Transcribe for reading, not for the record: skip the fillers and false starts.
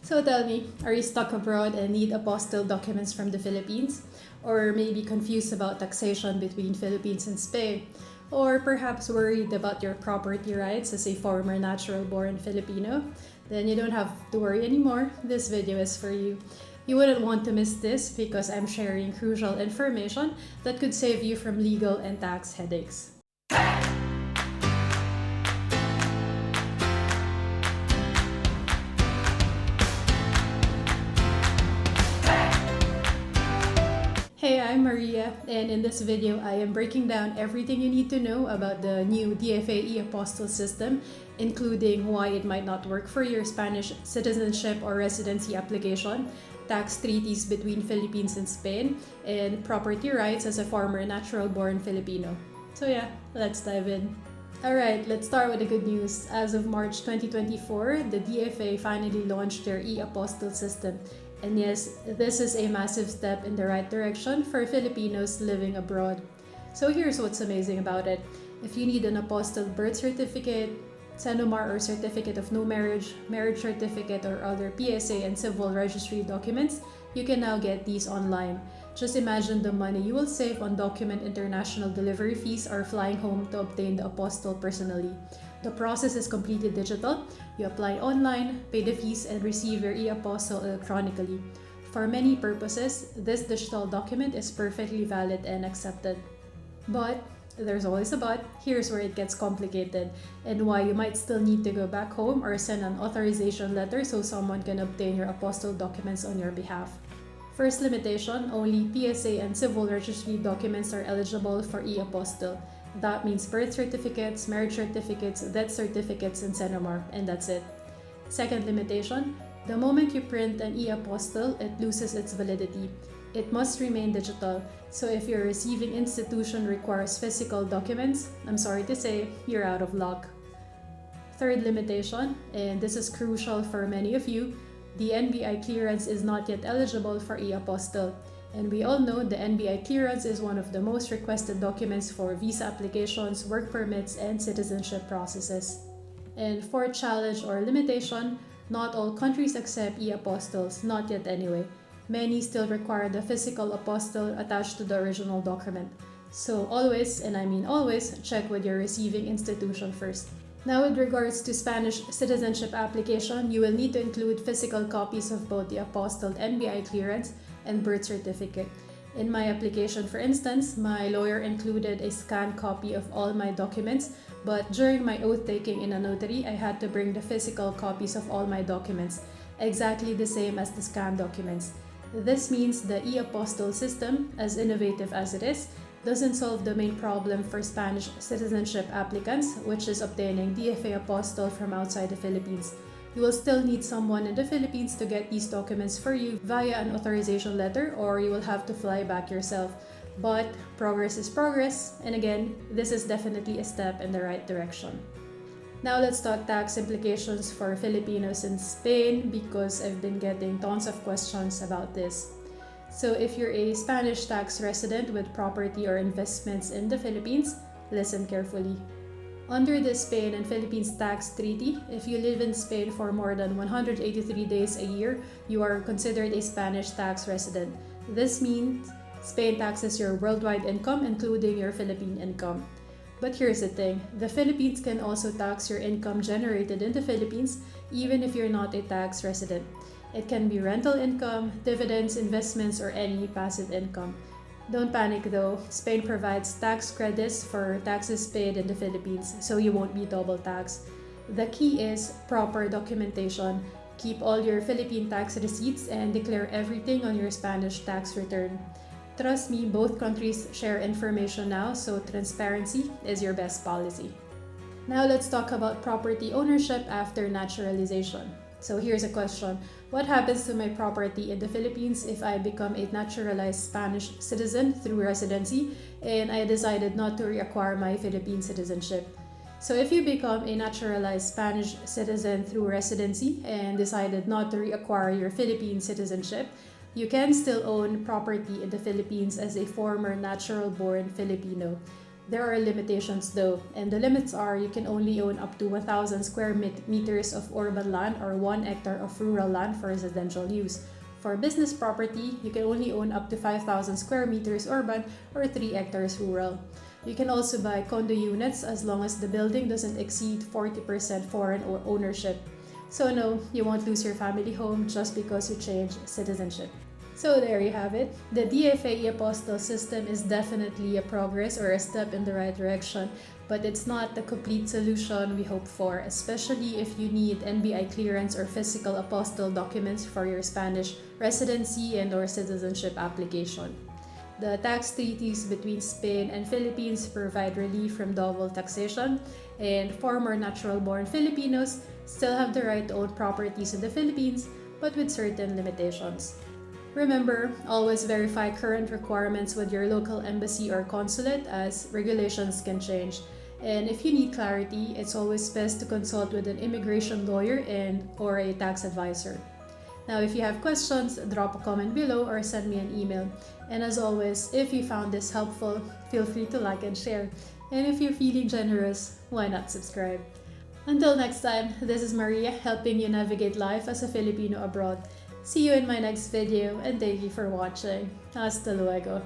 So tell me, are you stuck abroad and need apostille documents from the Philippines? Or maybe confused about taxation between Philippines and Spain? Or perhaps worried about your property rights as a former natural-born Filipino? Then you don't have to worry anymore. This video is for you. You wouldn't want to miss this because I'm sharing crucial information that could save you from legal and tax headaches. Hey, I'm Maria, and in this video, I am breaking down everything you need to know about the new DFA e-Apostille system, including why it might not work for your Spanish citizenship or residency application, tax treaties between Philippines and Spain, and property rights as a former natural-born Filipino. So yeah, let's dive in. Alright, let's start with the good news. As of March 2024, the DFA finally launched their e-Apostille system. And yes, this is a massive step in the right direction for Filipinos living abroad. So here's what's amazing about it. If you need an apostille birth certificate, Senomar or certificate of no marriage, marriage certificate, or other PSA and civil registry documents, you can now get these online. Just imagine the money you will save on document international delivery fees or flying home to obtain the apostille personally. The process is completely digital. You apply online, pay the fees, and receive your e-Apostille electronically. For many purposes, this digital document is perfectly valid and accepted. But there's always a but. Here's where it gets complicated and why you might still need to go back home or send an authorization letter so someone can obtain your apostille documents on your behalf. First limitation, only PSA and civil registry documents are eligible for e-Apostille. That means birth certificates, marriage certificates, death certificates, and Senomar, and that's it. Second limitation, the moment you print an e-Apostille, it loses its validity. It must remain digital, so if your receiving institution requires physical documents, I'm sorry to say, you're out of luck. Third limitation, and this is crucial for many of you, the NBI clearance is not yet eligible for e-Apostille. And we all know the NBI clearance is one of the most requested documents for visa applications, work permits, and citizenship processes. And fourth challenge or limitation, not all countries accept e-Apostilles, not yet anyway. Many still require the physical apostille attached to the original document. So always, and I mean always, check with your receiving institution first. Now with regards to Spanish citizenship application, you will need to include physical copies of both the apostilled NBI clearance and birth certificate. In my application, for instance, my lawyer included a scanned copy of all my documents, but during my oath taking in a notary, I had to bring the physical copies of all my documents, exactly the same as the scanned documents. This means the e-Apostille system, as innovative as it is, doesn't solve the main problem for Spanish citizenship applicants, which is obtaining DFA apostille from outside the Philippines. You will still need someone in the Philippines to get these documents for you via an authorization letter, or you will have to fly back yourself. But progress is progress, and again, this is definitely a step in the right direction. Now let's talk tax implications for Filipinos in Spain because I've been getting tons of questions about this. So if you're a Spanish tax resident with property or investments in the Philippines, listen carefully. Under the Spain and Philippines Tax Treaty, if you live in Spain for more than 183 days a year, you are considered a Spanish tax resident. This means Spain taxes your worldwide income, including your Philippine income. But here's the thing, the Philippines can also tax your income generated in the Philippines, even if you're not a tax resident. It can be rental income, dividends, investments, or any passive income. Don't panic though, Spain provides tax credits for taxes paid in the Philippines, so you won't be double taxed. The key is proper documentation. Keep all your Philippine tax receipts and declare everything on your Spanish tax return. Trust me, both countries share information now, so transparency is your best policy. Now let's talk about property ownership after naturalization. So here's a question. What happens to my property in the Philippines if I become a naturalized Spanish citizen through residency and I decided not to reacquire my Philippine citizenship? So if you become a naturalized Spanish citizen through residency and decided not to reacquire your Philippine citizenship, you can still own property in the Philippines as a former natural-born Filipino. There are limitations though, and the limits are you can only own up to 1,000 square meters of urban land or 1 hectare of rural land for residential use. For business property, you can only own up to 5,000 square meters urban or 3 hectares rural. You can also buy condo units as long as the building doesn't exceed 40% foreign ownership. So no, you won't lose your family home just because you change citizenship. So there you have it. The DFA e-Apostille system is definitely a progress or a step in the right direction, but it's not the complete solution we hope for, especially if you need NBI clearance or physical apostille documents for your Spanish residency and or citizenship application. The tax treaties between Spain and Philippines provide relief from double taxation, and former natural-born Filipinos still have the right to own properties in the Philippines, but with certain limitations. Remember, always verify current requirements with your local embassy or consulate as regulations can change. And if you need clarity, it's always best to consult with an immigration lawyer and or a tax advisor. Now, if you have questions, drop a comment below or send me an email. And as always, if you found this helpful, feel free to like and share. And if you're feeling generous, why not subscribe? Until next time, this is Maria helping you navigate life as a Filipino abroad. See you in my next video and thank you for watching. Hasta luego.